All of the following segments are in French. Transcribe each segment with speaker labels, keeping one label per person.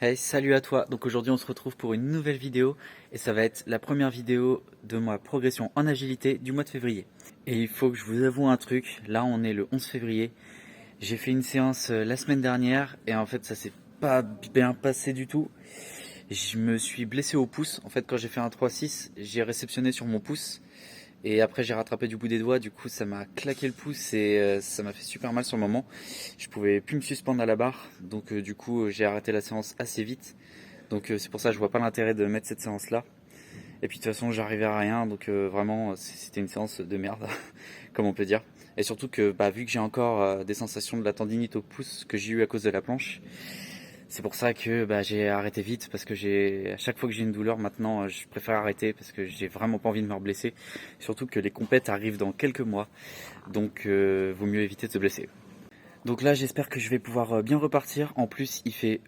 Speaker 1: Hey, salut à toi. Donc aujourd'hui on se retrouve pour une nouvelle vidéo et ça va être la première vidéo de ma progression en agilité du mois de février. Et il faut que je vous avoue un truc, là on est le 11 février. J'ai fait une séance la semaine dernière et en fait ça s'est pas bien passé du tout. Je me suis blessé au pouce. En fait quand j'ai fait un 3-6, j'ai réceptionné sur mon pouce et après j'ai rattrapé du bout des doigts. Du coup ça m'a claqué le pouce et ça m'a fait super mal sur le moment. Je pouvais plus me suspendre à la barre, donc du coup j'ai arrêté la séance assez vite. Donc c'est pour ça que je vois pas l'intérêt de mettre cette séance là. Et puis de toute façon j'arrivais à rien, donc vraiment c'était une séance de merde, comme on peut dire. Et surtout que vu que j'ai encore des sensations de la tendinite au pouce que j'ai eu à cause de la planche, c'est pour ça que j'ai arrêté vite parce que à chaque fois que j'ai une douleur maintenant, je préfère arrêter parce que j'ai vraiment pas envie de me reblesser. Surtout que les compètes arrivent dans quelques mois, donc vaut mieux éviter de se blesser. Donc là j'espère que je vais pouvoir bien repartir. En plus il fait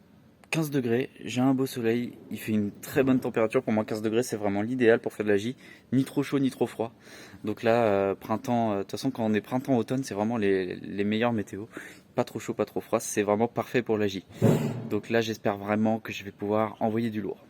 Speaker 1: 15 degrés, j'ai un beau soleil, il fait une très bonne température. Pour moi 15 degrés c'est vraiment l'idéal pour faire de la J, ni trop chaud ni trop froid. Donc là printemps, de toute façon quand on est printemps-automne c'est vraiment les meilleurs météos. Pas trop chaud, pas trop froid, c'est vraiment parfait pour la J. Donc là j'espère vraiment que je vais pouvoir envoyer du lourd.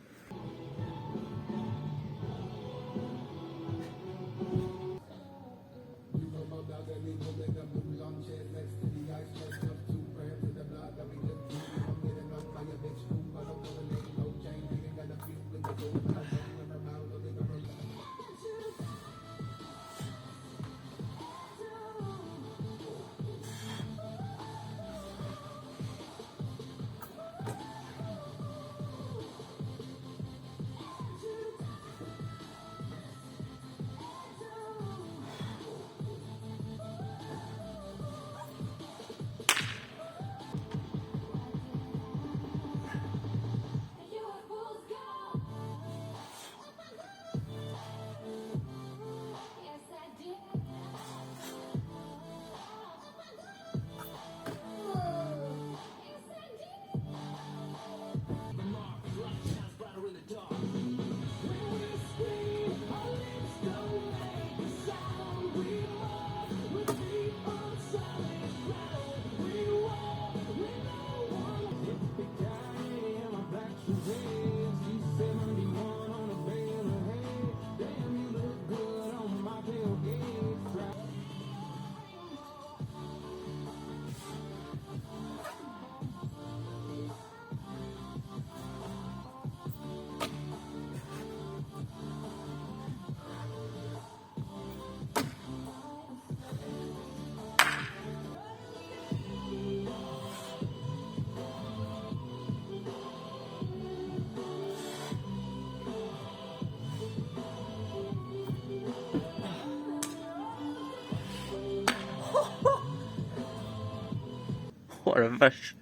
Speaker 1: Oh la vache.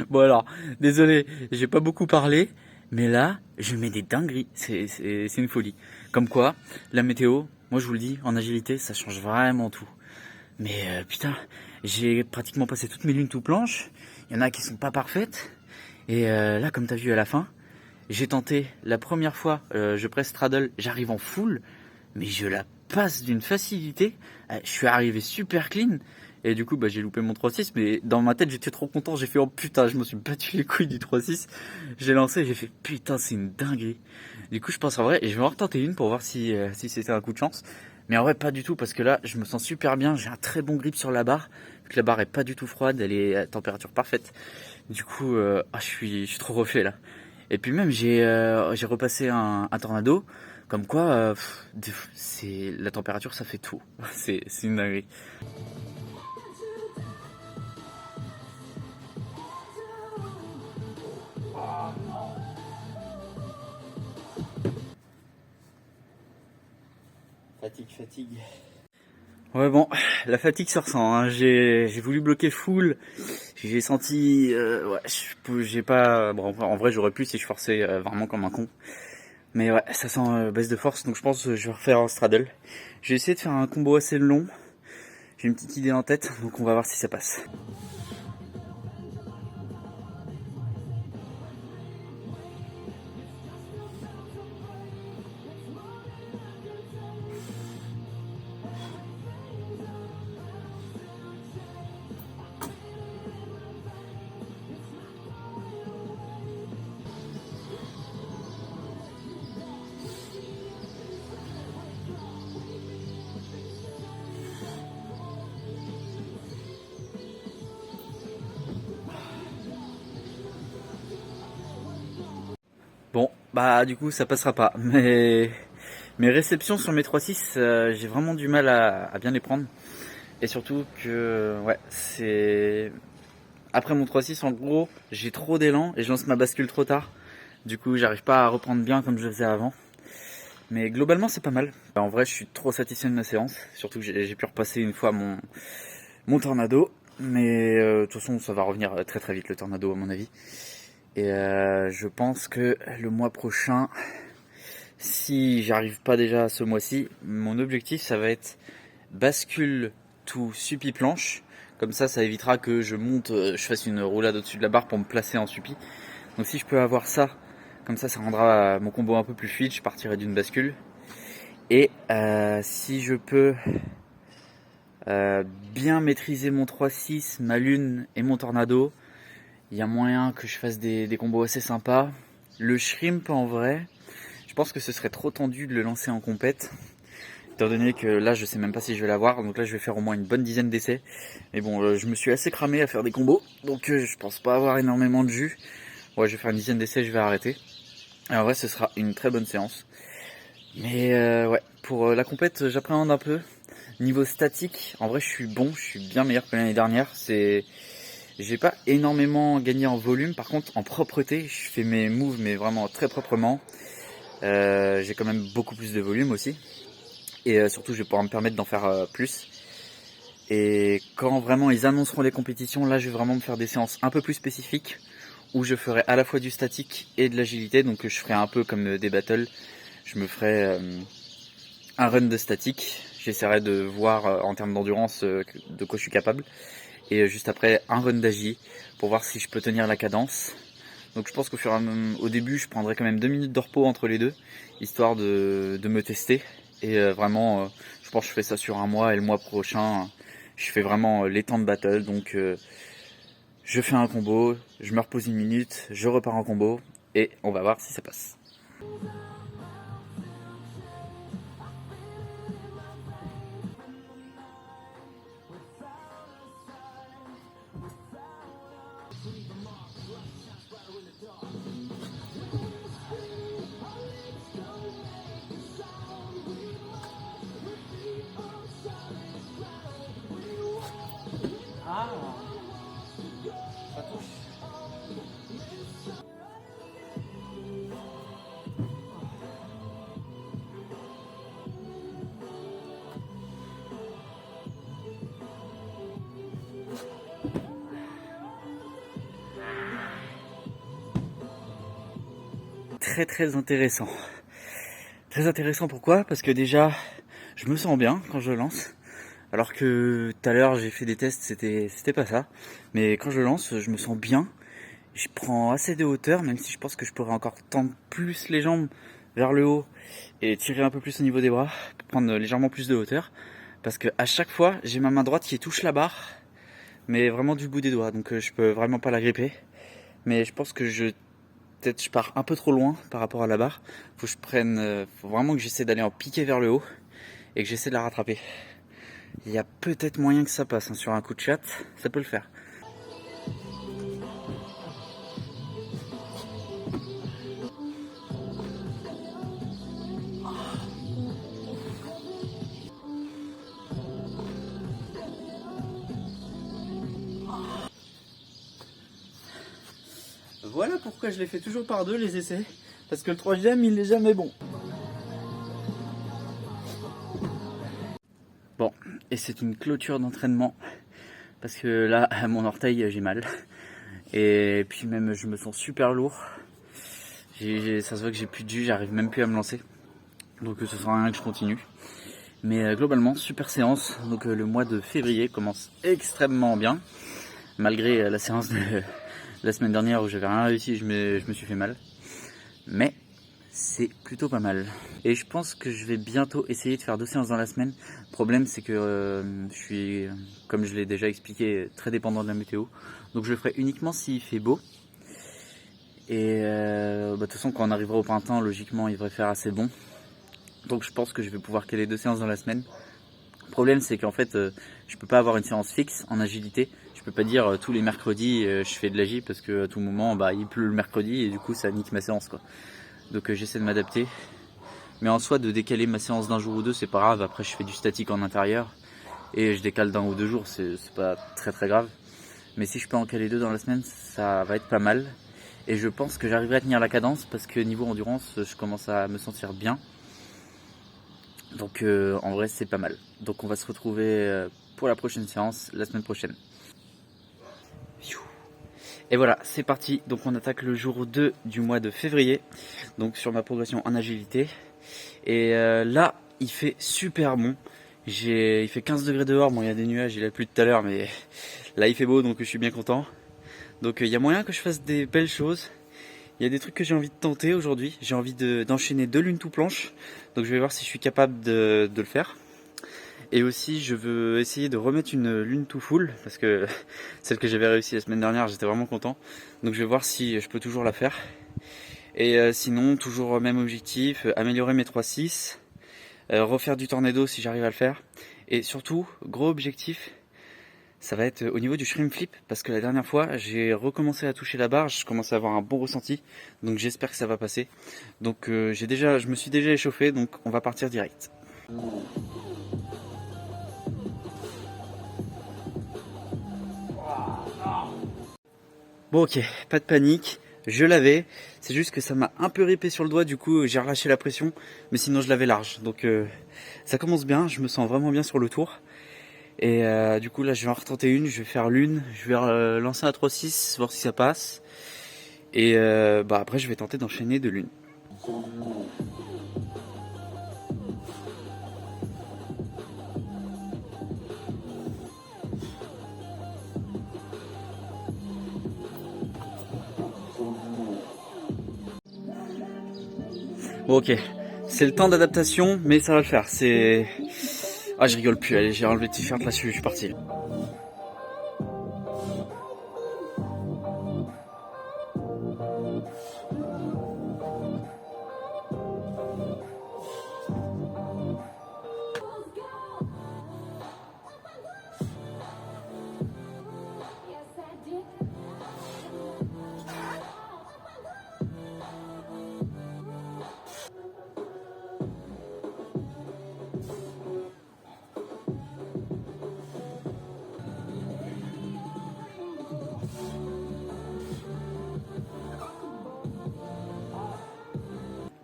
Speaker 1: Bon alors, désolé, j'ai pas beaucoup parlé, mais là, je mets des dingueries, c'est une folie. Comme quoi, la météo, moi je vous le dis, en agilité, ça change vraiment tout. Mais putain, j'ai pratiquement passé toutes mes lunes tout blanches, il y en a qui sont pas parfaites, et là, comme t'as vu à la fin, j'ai tenté la première fois, je presse straddle, j'arrive en full, mais je la passe d'une facilité. Je suis arrivé super clean. Et du coup, j'ai loupé mon 3-6, mais dans ma tête, j'étais trop content. J'ai fait, oh putain, je me suis battu les couilles du 3-6. J'ai lancé, j'ai fait, putain, c'est une dinguerie. Du coup, je pense en vrai, et je vais en retenter une pour voir si c'était un coup de chance. Mais en vrai, pas du tout, parce que là, je me sens super bien. J'ai un très bon grip sur la barre. Vu que la barre est pas du tout froide, elle est à température parfaite. Du coup, je suis trop refait là. Et puis même, j'ai repassé un tornado. Comme quoi, c'est la température, ça fait tout. C'est une dinguerie. Fatigue, fatigue. Ouais bon, la fatigue se ressent. Hein. J'ai voulu bloquer full. J'ai senti, ouais, j'ai pas. Bon, en vrai, j'aurais pu si je forçais vraiment comme un con. Mais ouais, ça sent baisse de force, donc je pense que je vais refaire un straddle. J'ai essayé de faire un combo assez long. J'ai une petite idée en tête, donc on va voir si ça passe. bah du coup ça passera pas. Mais mes réceptions sur mes 3.6, j'ai vraiment du mal à bien les prendre. Et surtout que ouais, c'est après mon 3.6 en gros, j'ai trop d'élan et je lance ma bascule trop tard. Du coup, j'arrive pas à reprendre bien comme je le faisais avant. Mais globalement, c'est pas mal. En vrai, je suis trop satisfait de ma séance. Surtout que j'ai pu repasser une fois mon tornado. Mais de toute façon, ça va revenir très très vite le tornado à mon avis. Et je pense que le mois prochain, si j'arrive pas déjà ce mois-ci, mon objectif ça va être bascule tout suppi planche. Comme ça évitera que je monte, je fasse une roulade au-dessus de la barre pour me placer en suppi. Donc si je peux avoir ça, comme ça rendra mon combo un peu plus fluide. Je partirai d'une bascule. Et si je peux bien maîtriser mon 3.6, ma lune et mon tornado, il y a moyen que je fasse des combos assez sympas. Le shrimp en vrai, je pense que ce serait trop tendu de le lancer en compète. Étant donné que là je sais même pas si je vais l'avoir, donc là je vais faire au moins une bonne dizaine d'essais. Mais bon, je me suis assez cramé à faire des combos, donc je pense pas avoir énormément de jus. Ouais, je vais faire une dizaine d'essais, je vais arrêter. Et en vrai ce sera une très bonne séance. Mais ouais, pour la compète j'appréhende un peu. Niveau statique, en vrai je suis bon, je suis bien meilleur que l'année dernière. J'ai pas énormément gagné en volume, par contre en propreté, je fais mes moves mais vraiment très proprement. J'ai quand même beaucoup plus de volume aussi. Et surtout je vais pouvoir me permettre d'en faire plus. Et quand vraiment ils annonceront les compétitions, là je vais vraiment me faire des séances un peu plus spécifiques où je ferai à la fois du statique et de l'agilité. Donc je ferai un peu comme des battles. Je me ferai un run de statique. J'essaierai de voir en termes d'endurance de quoi je suis capable. Et juste après un run d'agi pour voir si je peux tenir la cadence. Donc je pense au début je prendrai quand même 2 minutes de repos entre les deux, histoire de me tester. Et vraiment, je pense que je fais ça sur un mois, et le mois prochain, je fais vraiment les temps de battle. Donc je fais un combo, je me repose une minute, je repars en combo, et on va voir si ça passe. Ah, ça touche. Très très intéressant. Très intéressant pourquoi? Parce que déjà, je me sens bien quand je lance. Alors que tout à l'heure j'ai fait des tests, c'était pas ça. Mais quand je lance, je me sens bien. Je prends assez de hauteur, même si je pense que je pourrais encore tendre plus les jambes vers le haut et tirer un peu plus au niveau des bras pour prendre légèrement plus de hauteur. Parce que à chaque fois, j'ai ma main droite qui touche la barre, mais vraiment du bout des doigts, donc je peux vraiment pas la gripper. Mais je pense que peut-être je pars un peu trop loin par rapport à la barre. Faut vraiment que j'essaie d'aller en piquer vers le haut et que j'essaie de la rattraper. Il y a peut-être moyen que ça passe sur un coup de chat, ça peut le faire. Voilà pourquoi je les fais toujours par deux les essais, parce que le troisième il n'est jamais bon. Bon, et c'est une clôture d'entraînement, parce que là, à mon orteil, j'ai mal. Et puis même, je me sens super lourd. Ça se voit que j'ai plus de jus, j'arrive même plus à me lancer. Donc ce sera rien que je continue. Mais globalement, super séance. Donc le mois de février commence extrêmement bien. Malgré la séance de la semaine dernière où j'avais rien réussi, je me suis fait mal. Mais c'est plutôt pas mal. Et je pense que je vais bientôt essayer de faire 2 séances dans la semaine. Le problème c'est que je suis, comme je l'ai déjà expliqué, très dépendant de la météo. Donc je le ferai uniquement s'il fait beau. Et de toute façon quand on arrivera au printemps, logiquement il devrait faire assez bon. Donc je pense que je vais pouvoir caler 2 séances dans la semaine. Le problème c'est qu'en fait je peux pas avoir une séance fixe en agilité. Je peux pas dire tous les mercredis je fais de l'agi parce que à tout moment il pleut le mercredi et du coup ça nique ma séance quoi. Donc j'essaie de m'adapter. Mais en soi, de décaler ma séance d'un jour ou deux, c'est pas grave. Après, je fais du statique en intérieur et je décale d'un ou deux jours, c'est pas très grave. Mais si je peux en caler 2 dans la semaine, ça va être pas mal. Et je pense que j'arriverai à tenir la cadence parce que niveau endurance, je commence à me sentir bien. Donc en vrai, c'est pas mal. Donc on va se retrouver pour la prochaine séance la semaine prochaine. Et voilà, c'est parti. Donc on attaque le jour 2 du mois de février. Donc sur ma progression en agilité. Et là, il fait super bon. Il fait 15 degrés dehors. Bon, il y a des nuages, il a plu tout à l'heure, mais là il fait beau, donc je suis bien content. Donc il y a moyen que je fasse des belles choses. Il y a des trucs que j'ai envie de tenter aujourd'hui. J'ai envie d'enchaîner 2 lunes tout planches. Donc je vais voir si je suis capable de le faire. Et aussi je veux essayer de remettre une lune tout full. Parce que celle que j'avais réussi la semaine dernière, j'étais vraiment content. Donc je vais voir si je peux toujours la faire. Et sinon, toujours même objectif, améliorer mes 3-6. Refaire du tornado si j'arrive à le faire. Et surtout, gros objectif, ça va être au niveau du shrimp flip, parce que la dernière fois j'ai recommencé à toucher la barre, je commençais à avoir un bon ressenti, donc j'espère que ça va passer. Donc je me suis déjà échauffé, donc on va partir direct. Bon ok, pas de panique, je l'avais, c'est juste que ça m'a un peu ripé sur le doigt, du coup j'ai relâché la pression, mais sinon je l'avais large, donc ça commence bien, je me sens vraiment bien sur le tour. Et du coup là je vais en retenter une, je vais faire l'une, je vais lancer un 3-6, voir si ça passe. Et après je vais tenter d'enchaîner de l'une. Bon ok, c'est le temps d'adaptation, mais ça va le faire. Ah je rigole plus, allez j'ai enlevé le t-shirt là, je suis parti.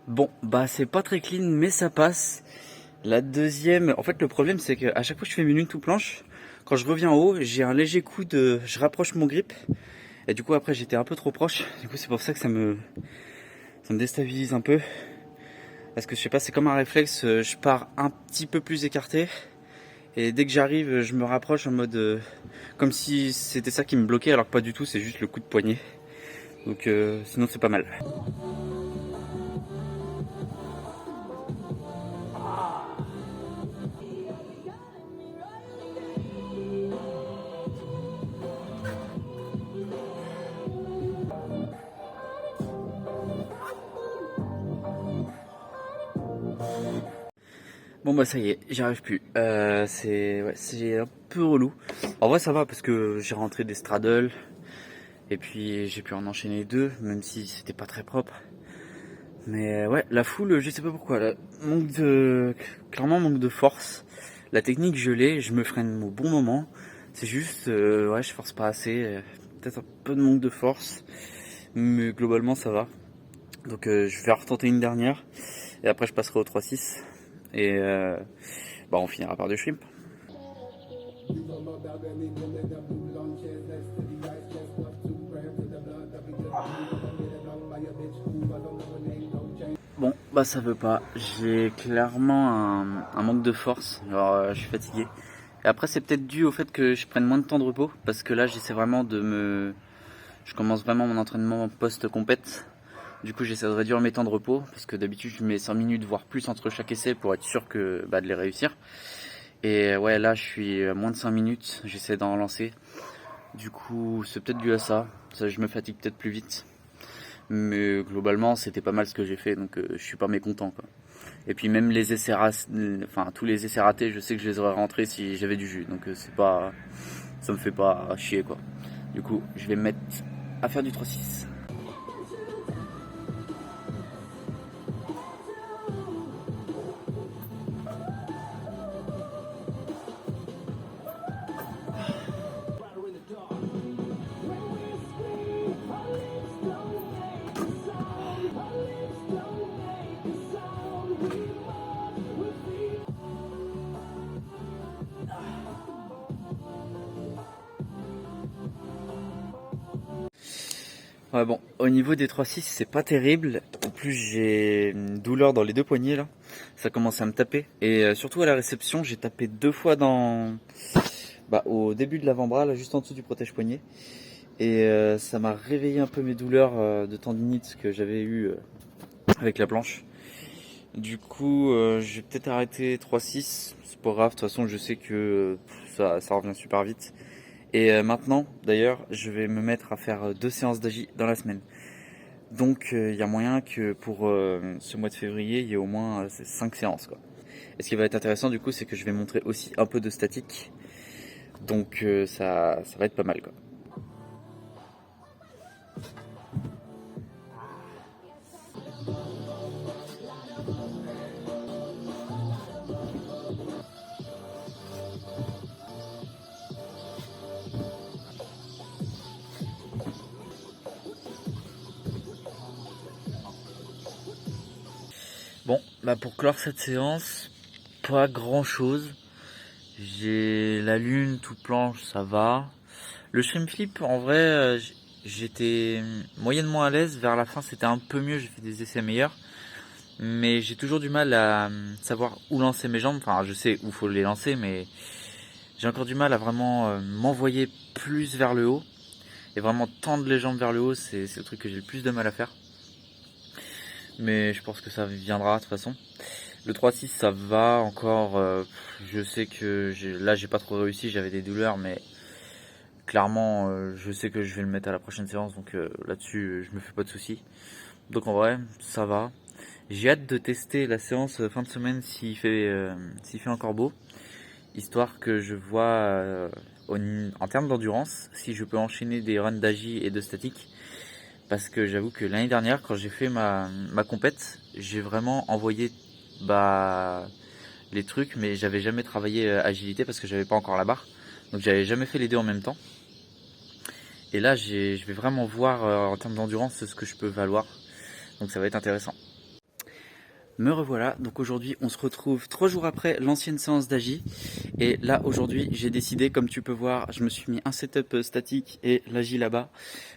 Speaker 1: Bon, bah c'est pas très clean, mais ça passe. La deuxième, en fait le problème c'est qu'à chaque fois que je fais mes lunes tout planche, quand je reviens en haut, j'ai un léger coup je rapproche mon grip. Et du coup après j'étais un peu trop proche, du coup c'est pour ça que ça me déstabilise un peu. Parce que je sais pas, c'est comme un réflexe, je pars un petit peu plus écarté. Et dès que j'arrive, je me rapproche en mode comme si c'était ça qui me bloquait, alors que pas du tout, c'est juste le coup de poignet. Donc sinon c'est pas mal. Bon bah ça y est, j'y arrive plus. C'est un peu relou. En vrai ça va parce que j'ai rentré des straddles et puis j'ai pu en enchaîner 2, même si c'était pas très propre. Mais ouais, la foule, je sais pas pourquoi, là, clairement manque de force. La technique je l'ai, je me freine au bon moment. C'est juste, ouais, je force pas assez. Peut-être un peu de manque de force, mais globalement ça va. Donc je vais retenter une dernière et après je passerai au 3-6 et on finira par du shrimp. Bon bah ça veut pas, j'ai clairement un manque de force, alors je suis fatigué. Et après c'est peut-être dû au fait que je prenne moins de temps de repos, parce que là j'essaie vraiment je commence vraiment mon entraînement post-compète. Du coup j'essaie de réduire mes temps de repos, parce que d'habitude je mets 5 minutes voire plus entre chaque essai pour être sûr de les réussir. Et ouais là je suis à moins de 5 minutes, j'essaie d'en relancer. Du coup c'est peut-être dû à ça, je me fatigue peut-être plus vite. Mais globalement c'était pas mal ce que j'ai fait, donc je suis pas mécontent quoi. Et puis même les essais tous les essais ratés, je sais que je les aurais rentrés si j'avais du jus, donc ça me fait pas chier quoi. Du coup je vais me mettre à faire du 3-6. Ouais, bon, au niveau des 3-6, c'est pas terrible. En plus, j'ai une douleur dans les deux poignets là. Ça commence à me taper. Et surtout à la réception, j'ai tapé 2 fois au début de l'avant-bras, là, juste en dessous du protège-poignet. Et ça m'a réveillé un peu mes douleurs de tendinite que j'avais eu avec la planche. Du coup, je vais peut-être arrêter 3-6. C'est pas grave, de toute façon, je sais que ça revient super vite. Et maintenant, d'ailleurs, je vais me mettre à faire 2 séances d'AJ dans la semaine. Donc, il y a moyen que pour ce mois de février, il y ait au moins 5 séances, quoi. Et ce qui va être intéressant, du coup, c'est que je vais montrer aussi un peu de statique. Donc, ça va être pas mal, quoi. Bon, bah pour clore cette séance, pas grand chose. J'ai la lune toute planche, ça va. Le shrimp flip, en vrai, j'étais moyennement à l'aise. Vers la fin, c'était un peu mieux, j'ai fait des essais meilleurs. Mais j'ai toujours du mal à savoir où lancer mes jambes. Enfin, je sais où faut les lancer, mais j'ai encore du mal à vraiment m'envoyer plus vers le haut. Et vraiment tendre les jambes vers le haut, c'est le truc que j'ai le plus de mal à faire. Mais je pense que ça viendra de toute façon. Le 3-6 ça va encore, je sais que là j'ai pas trop réussi, j'avais des douleurs, mais clairement je sais que je vais le mettre à la prochaine séance, donc là-dessus je me fais pas de soucis. Donc en vrai ça va. J'ai hâte de tester la séance fin de semaine s'il fait encore beau, histoire que je vois en termes d'endurance si je peux enchaîner des runs d'agi et de statique. Parce que j'avoue que l'année dernière, quand j'ai fait ma compète, j'ai vraiment envoyé les trucs, mais j'avais jamais travaillé agilité parce que j'avais pas encore la barre. Donc j'avais jamais fait les deux en même temps. Et là, je vais vraiment voir en termes d'endurance ce que je peux valoir. Donc ça va être intéressant. Me revoilà, donc aujourd'hui on se retrouve 3 jours après l'ancienne séance d'Agi. Et là aujourd'hui j'ai décidé, comme tu peux voir, je me suis mis un setup statique et l'Agi là-bas.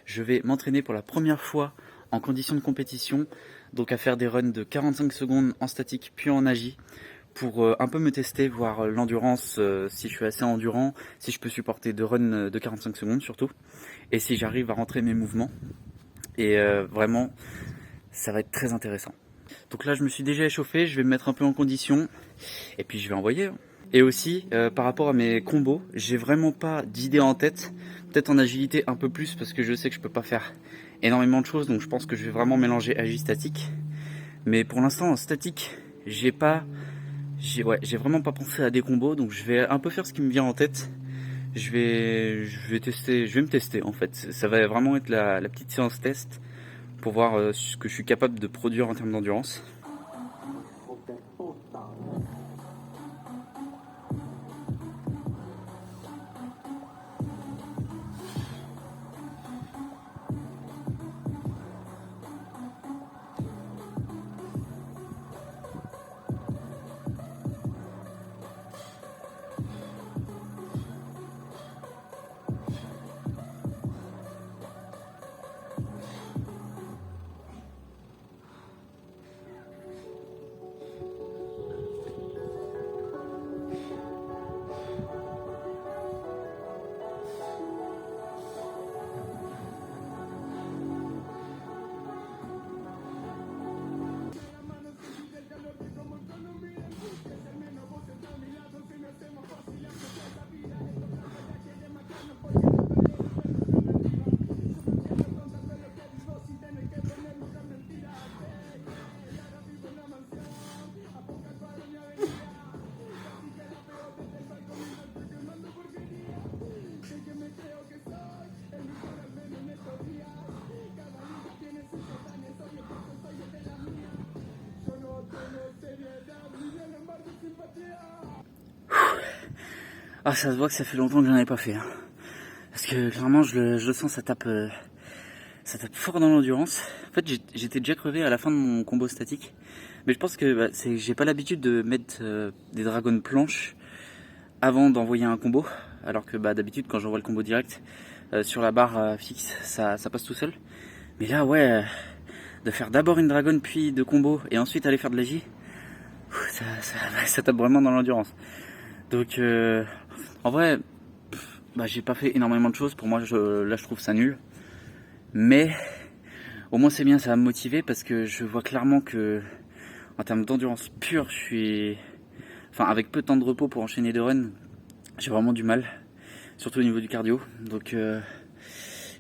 Speaker 1: Je vais m'entraîner pour la première fois en conditions de compétition, donc à faire des runs de 45 secondes en statique puis en Agi, pour un peu me tester, voir l'endurance, si je suis assez endurant, si je peux supporter 2 runs de 45 secondes surtout, et si j'arrive à rentrer mes mouvements. Et vraiment ça va être très intéressant. Donc là je me suis déjà échauffé, je vais me mettre un peu en condition et puis je vais envoyer. Et aussi par rapport à mes combos, j'ai vraiment pas d'idée en tête. Peut-être en agilité un peu plus parce que je sais que je peux pas faire énormément de choses, donc je pense que je vais vraiment mélanger agi statique. Mais pour l'instant en statique, j'ai vraiment pas pensé à des combos, donc je vais un peu faire ce qui me vient en tête. Je vais me tester en fait. Ça va vraiment être la petite séance test pour voir ce que je suis capable de produire en termes d'endurance. Ah, ça se voit que ça fait longtemps que j'en avais pas fait. Hein. Parce que clairement, je le sens, ça tape fort dans l'endurance. En fait, j'étais déjà crevé à la fin de mon combo statique. Mais je pense que j'ai pas l'habitude de mettre des dragons planches avant d'envoyer un combo. Alors que d'habitude, quand j'envoie le combo direct sur la barre fixe, ça passe tout seul. Mais là, ouais, de faire d'abord une dragonne puis de combo et ensuite aller faire de l'agi, ça tape vraiment dans l'endurance. Donc, en vrai, bah, j'ai pas fait énormément de choses. Pour moi, là, je trouve ça nul. Mais au moins, c'est bien, ça va me motiver parce que je vois clairement que, en termes d'endurance pure, je suis. Enfin, avec peu de temps de repos pour enchaîner des runs, j'ai vraiment du mal. Surtout au niveau du cardio. Donc,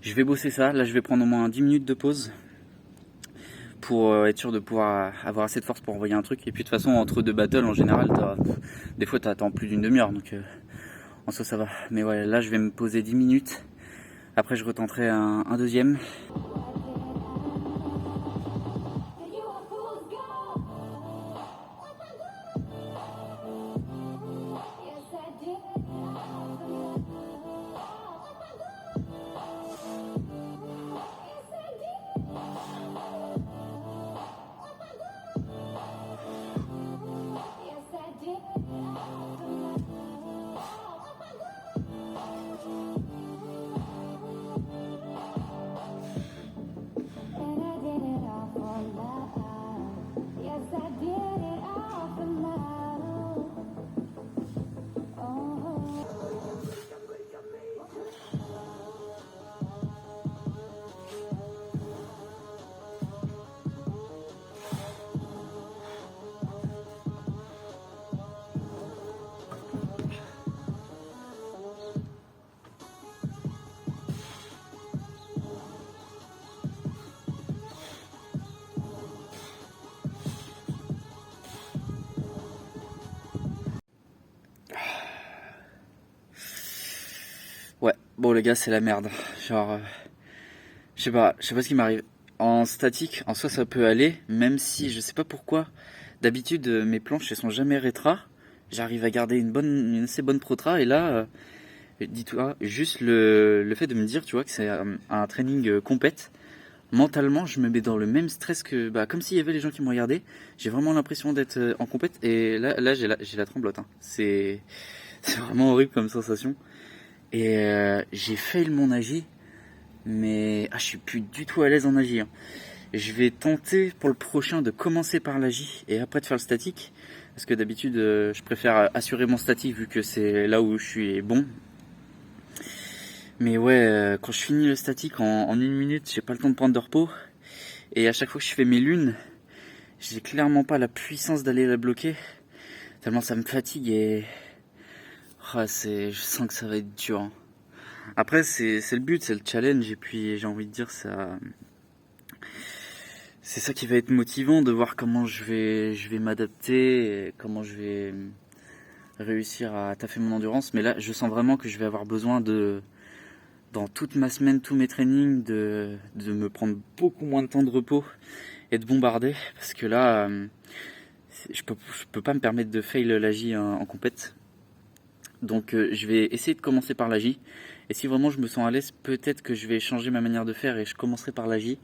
Speaker 1: je vais bosser ça. Là, je vais prendre au moins 10 minutes de pause pour être sûr de pouvoir avoir assez de force pour envoyer un truc. Et puis de toute façon, entre deux battles, en général, des fois, t'attends plus d'une demi-heure. Donc, en soi, ça va. Mais ouais, là, je vais me poser 10 minutes. Après, je retenterai un deuxième. Ouais, bon les gars, c'est la merde. Genre, je sais pas ce qui m'arrive. En statique, en soi, ça peut aller, même si je sais pas pourquoi. D'habitude, mes planches, elles sont jamais rétras. J'arrive à garder une assez bonne protra, et là, dis-toi, juste le fait de me dire, tu vois, que c'est un training compète, mentalement, je me mets dans le même stress que, bah, comme s'il y avait les gens qui me regardaient. J'ai vraiment l'impression d'être en compète, et là, j'ai la tremblote, hein. C'est vraiment horrible comme sensation. Et j'ai fail mon agi, mais je suis plus du tout à l'aise en agi, hein. Je vais tenter pour le prochain de commencer par l'agi et après de faire le statique. Parce que d'habitude, je préfère assurer mon statique vu que c'est là où je suis bon. Mais ouais, quand je finis le statique en 1 minute, j'ai pas le temps de prendre de repos. Et à chaque fois que je fais mes lunes, j'ai clairement pas la puissance d'aller la bloquer. Tellement ça me fatigue et je sens que ça va être dur, hein. Après, c'est le but, c'est le challenge. Et puis j'ai envie de dire, c'est ça qui va être motivant, de voir comment je vais m'adapter, et comment je vais réussir à taffer mon endurance. Mais là, je sens vraiment que je vais avoir besoin dans toute ma semaine, tous mes trainings, de me prendre beaucoup moins de temps de repos et de bombarder. Parce que là, je peux pas me permettre de fail l'agi en compète. Donc je vais essayer de commencer par l'agi. Et si vraiment je me sens à l'aise, peut-être que je vais changer ma manière de faire et je commencerai par l'agi.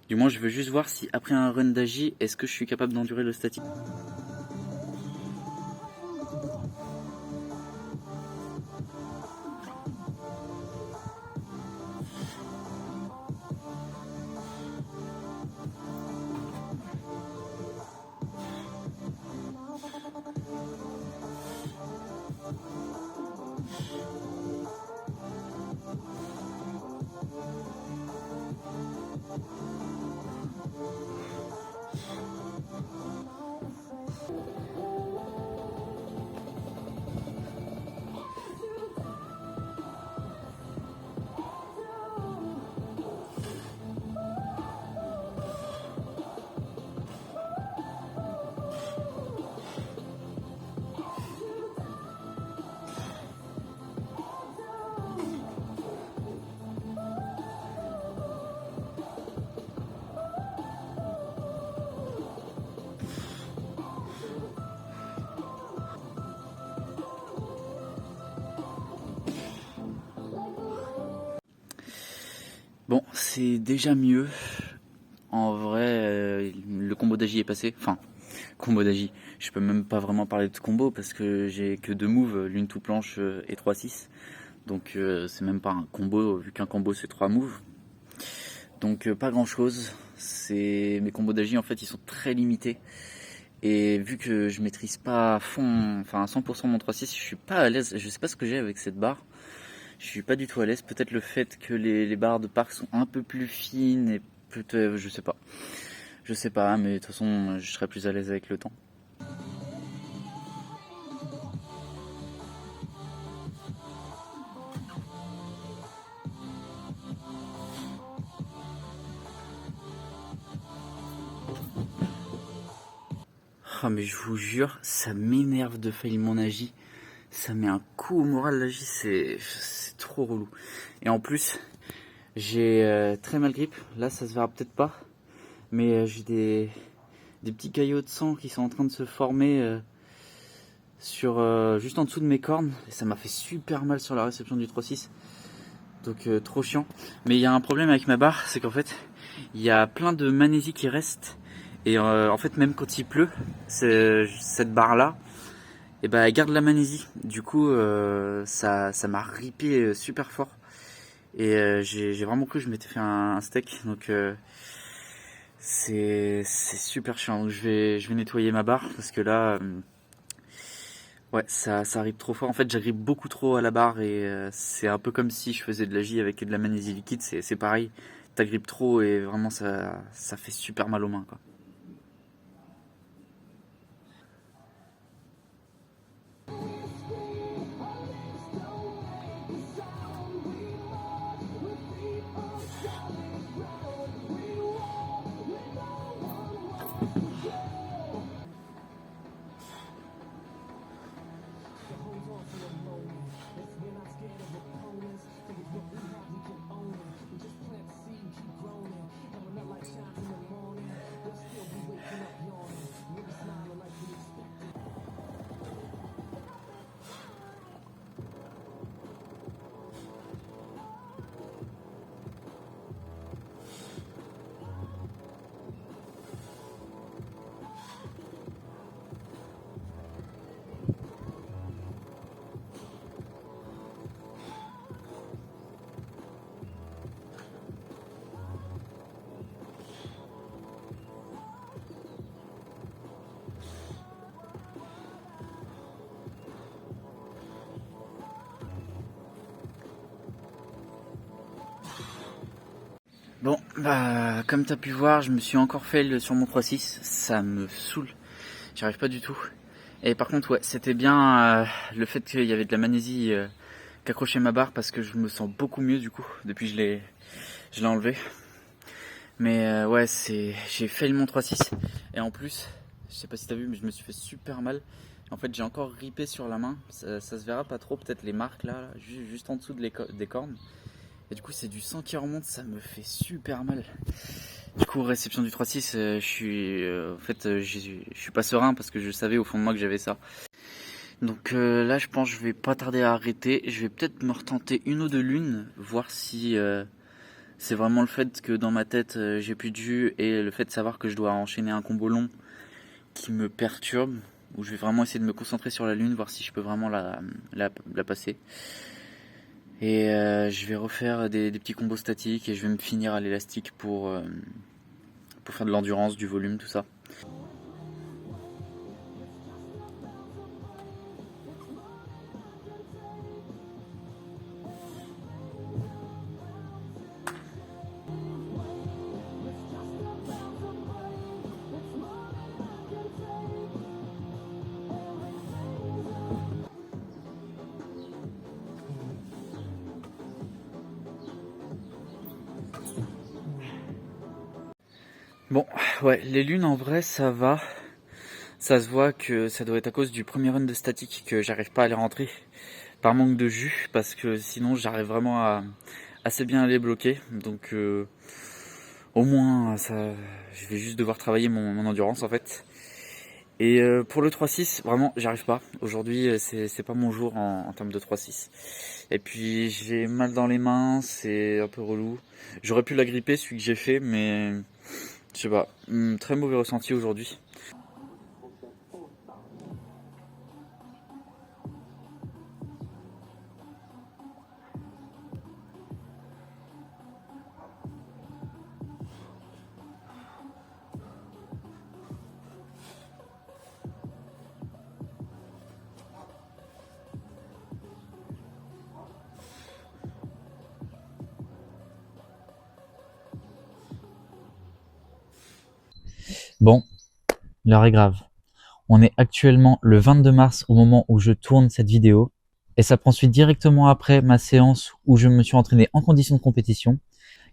Speaker 1: Du moins, je veux juste voir si après un run d'agi, est-ce que je suis capable d'endurer le statique. Bon, c'est déjà mieux. En vrai, le combo d'Agi est passé. Enfin, combo d'Agi. Je peux même pas vraiment parler de combo parce que j'ai que 2 moves, l'une tout planche et 3-6. Donc c'est même pas un combo, vu qu'un combo c'est 3 moves. Donc pas grand chose. Mes combos d'agi en fait ils sont très limités. Et vu que je maîtrise pas à fond, enfin à 100% mon 3-6, je suis pas à l'aise. Je sais pas ce que j'ai avec cette barre. Je suis pas du tout à l'aise. Peut-être le fait que les barres de parc sont un peu plus fines et peut-être, je sais pas. Je sais pas, mais de toute façon, je serai plus à l'aise avec le temps. Ah mais je vous jure, ça m'énerve de fail mon agi. Ça met un coup au moral l'agi, c'est trop relou. Et en plus, j'ai très mal grip. Là, ça se verra peut-être pas, mais j'ai des petits caillots de sang qui sont en train de se former sur juste en dessous de mes cornes. Et ça m'a fait super mal sur la réception du 3-6. Donc trop chiant. Mais il y a un problème avec ma barre, c'est qu'en fait, il y a plein de magnésie qui reste. Et en fait, même quand il pleut, cette barre-là, et ben, elle garde la magnésie. Du coup, ça m'a ripé super fort. Et j'ai vraiment cru que je m'étais fait un steak. Donc c'est super chiant. Donc je vais nettoyer ma barre parce que là, ouais, ça arrive trop fort. En fait, j'agrippe beaucoup trop à la barre et c'est un peu comme si je faisais de la J avec de la magnésie liquide. C'est pareil. T'agrippes trop et vraiment ça fait super mal aux mains, quoi. Bon, bah, comme t'as pu voir, je me suis encore fail sur mon 3-6. Ça me saoule. J'y arrive pas du tout. Et par contre, ouais, c'était bien le fait qu'il y avait de la magnésie qu'accrochait ma barre parce que je me sens beaucoup mieux du coup depuis que je l'ai enlevé. Mais ouais, j'ai fail mon 3-6 et en plus, je sais pas si t'as vu, mais je me suis fait super mal. En fait, j'ai encore ripé sur la main. Ça se verra pas trop, peut-être les marques là, juste en dessous des cornes. Et du coup, c'est du sang qui remonte, ça me fait super mal. Du coup, réception du 3-6, en fait, je suis pas serein parce que je savais au fond de moi que j'avais ça. Donc là, je pense que je vais pas tarder à arrêter. Je vais peut-être me retenter une ou deux lunes, voir si c'est vraiment le fait que dans ma tête j'ai plus de jus et le fait de savoir que je dois enchaîner un combo long qui me perturbe. Où je vais vraiment essayer de me concentrer sur la lune, voir si je peux vraiment la passer. Et je vais refaire des petits combos statiques et je vais me finir à l'élastique pour faire de l'endurance, du volume, tout ça. Bon, ouais, les lunes en vrai ça va. Ça se voit que ça doit être à cause du premier run de statique que j'arrive pas à les rentrer par manque de jus parce que sinon j'arrive vraiment à assez bien à les bloquer. Donc au moins ça, je vais juste devoir travailler mon endurance en fait. Et pour le 3-6, vraiment j'arrive pas. Aujourd'hui c'est pas mon jour en termes de 3-6. Et puis j'ai mal dans les mains, c'est un peu relou. J'aurais pu la gripper celui que j'ai fait mais je sais pas, très mauvais ressenti aujourd'hui. Bon, l'heure est grave. On est actuellement le 22 mars au moment où je tourne cette vidéo. Et ça prend suite directement après ma séance où je me suis entraîné en conditions de compétition.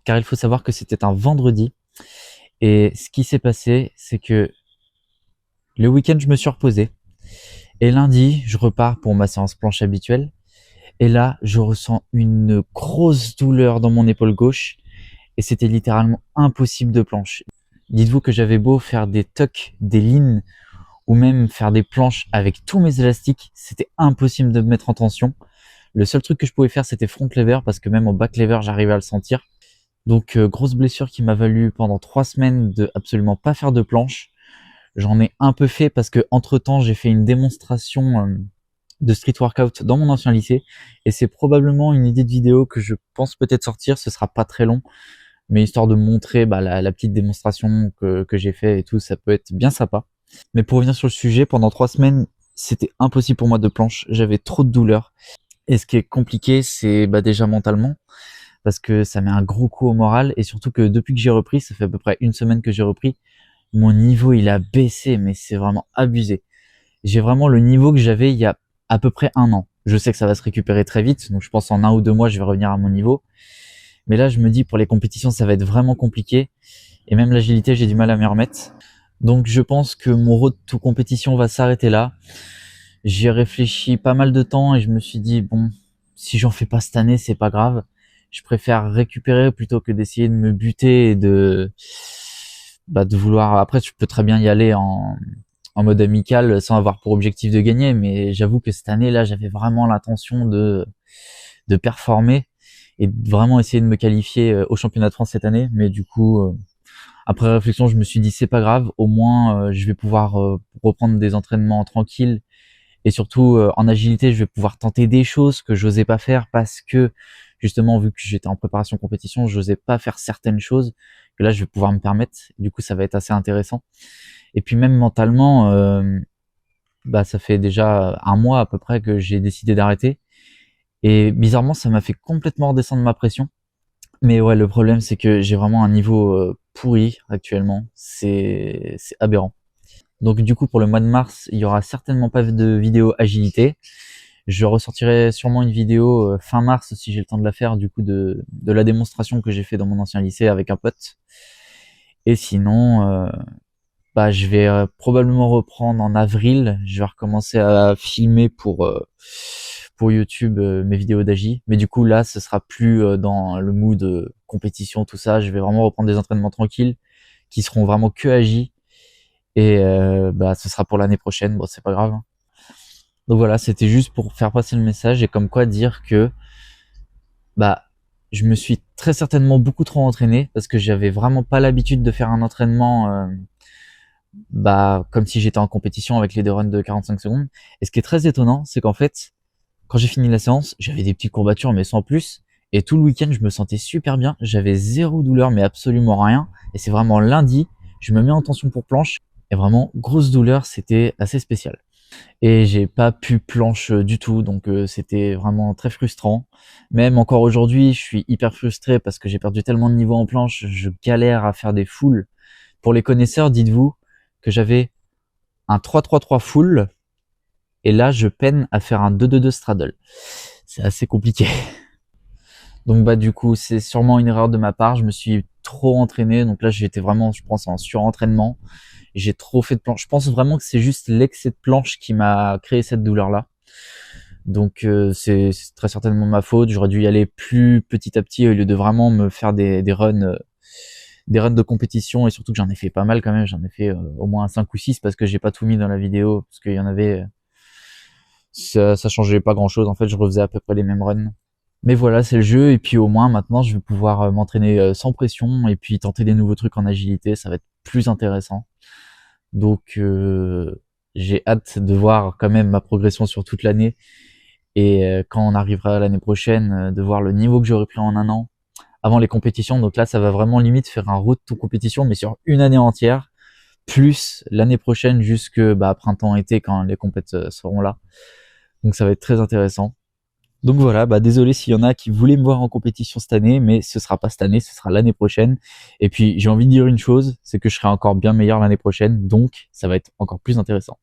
Speaker 1: Car il faut savoir que c'était un vendredi. Et ce qui s'est passé, c'est que le week-end, je me suis reposé. Et lundi, je repars pour ma séance planche habituelle. Et là, je ressens une grosse douleur dans mon épaule gauche. Et c'était littéralement impossible de planche. Dites-vous que j'avais beau faire des tucks, des leans, ou même faire des planches avec tous mes élastiques, c'était impossible de me mettre en tension. Le seul truc que je pouvais faire, c'était front lever, parce que même au back lever, j'arrivais à le sentir. Donc, grosse blessure qui m'a valu pendant 3 semaines de absolument pas faire de planche. J'en ai un peu fait parce que entre temps, j'ai fait une démonstration de street workout dans mon ancien lycée. Et c'est probablement une idée de vidéo que je pense peut-être sortir. Ce sera pas très long, mais histoire de montrer la petite démonstration que j'ai fait et tout, ça peut être bien sympa. Mais pour revenir sur le sujet, pendant 3 semaines, c'était impossible pour moi de planche. J'avais trop de douleurs. Et ce qui est compliqué, c'est déjà mentalement, parce que ça met un gros coup au moral. Et surtout que depuis que j'ai repris, ça fait à peu près une semaine que j'ai repris, mon niveau il a baissé, mais c'est vraiment abusé. J'ai vraiment le niveau que j'avais il y a à peu près un an. Je sais que ça va se récupérer très vite, donc je pense en 1 ou 2 mois je vais revenir à mon niveau. Mais là je me dis pour les compétitions ça va être vraiment compliqué. Et même l'agilité j'ai du mal à m'y remettre. Donc je pense que mon road to compétition va s'arrêter là. J'y ai réfléchi pas mal de temps et je me suis dit bon, si j'en fais pas cette année c'est pas grave. Je préfère récupérer plutôt que d'essayer de me buter et de vouloir. Après je peux très bien y aller en mode amical sans avoir pour objectif de gagner, mais j'avoue que cette année là j'avais vraiment l'intention de performer et de vraiment essayer de me qualifier au championnat de France cette année. Mais du coup après réflexion je me suis dit c'est pas grave, au moins je vais pouvoir reprendre des entraînements tranquilles et surtout en agilité je vais pouvoir tenter des choses que j'osais pas faire parce que justement vu que j'étais en préparation compétition j'osais pas faire certaines choses que là je vais pouvoir me permettre. Du coup ça va être assez intéressant. Et puis même mentalement, ça fait déjà un mois à peu près que j'ai décidé d'arrêter. Et bizarrement, ça m'a fait complètement redescendre ma pression. Mais ouais, le problème, c'est que j'ai vraiment un niveau pourri actuellement. C'est aberrant. Donc du coup, pour le mois de mars, il y aura certainement pas de vidéo agilité. Je ressortirai sûrement une vidéo fin mars si j'ai le temps de la faire, du coup de la démonstration que j'ai fait dans mon ancien lycée avec un pote. Et sinon, je vais probablement reprendre en avril. Je vais recommencer à filmer pour YouTube mes vidéos d'agi. Mais du coup là, ce sera plus dans le mood compétition, tout ça. Je vais vraiment reprendre des entraînements tranquilles qui seront vraiment que agi. Et ce sera pour l'année prochaine. Bon, c'est pas grave. Donc voilà, c'était juste pour faire passer le message et comme quoi dire que je me suis très certainement beaucoup trop entraîné parce que j'avais vraiment pas l'habitude de faire un entraînement comme si j'étais en compétition avec les deux runs de 45 secondes. Et ce qui est très étonnant, c'est qu'en fait, quand j'ai fini la séance, j'avais des petites courbatures, mais sans plus. Et tout le week-end, je me sentais super bien. J'avais zéro douleur, mais absolument rien. Et c'est vraiment lundi, je me mets en tension pour planche. Et vraiment, grosse douleur, c'était assez spécial. Et j'ai pas pu planche du tout, donc c'était vraiment très frustrant. Même encore aujourd'hui, je suis hyper frustré parce que j'ai perdu tellement de niveau en planche, je galère à faire des fulls. Pour les connaisseurs, dites-vous que j'avais un 3-3-3 full, et là je peine à faire un 2-2-2 straddle. C'est assez compliqué. Donc du coup c'est sûrement une erreur de ma part, je me suis trop entraîné, donc là j'étais vraiment, je pense, en surentraînement. J'ai trop fait de planche. Je pense vraiment que c'est juste l'excès de planche qui m'a créé cette douleur là. Donc c'est très certainement ma faute, j'aurais dû y aller plus petit à petit au lieu de vraiment me faire des runs de compétition, et surtout que j'en ai fait pas mal quand même, j'en ai fait au moins 5 ou 6 parce que j'ai pas tout mis dans la vidéo parce qu'il y en avait ça changeait pas grand chose en fait, je refaisais à peu près les mêmes runs. Mais voilà, c'est le jeu, et puis au moins maintenant je vais pouvoir m'entraîner sans pression et puis tenter des nouveaux trucs en agilité, ça va être plus intéressant. Donc j'ai hâte de voir quand même ma progression sur toute l'année, et quand on arrivera l'année prochaine, de voir le niveau que j'aurais pris en un an avant les compétitions. Donc là ça va vraiment limite faire un road to compétition mais sur une année entière, plus l'année prochaine jusque printemps-été quand les compètes seront là. Donc ça va être très intéressant. Donc voilà, bah désolé s'il y en a qui voulaient me voir en compétition cette année, mais ce sera pas cette année, ce sera l'année prochaine. Et puis j'ai envie de dire une chose, c'est que je serai encore bien meilleur l'année prochaine, donc ça va être encore plus intéressant.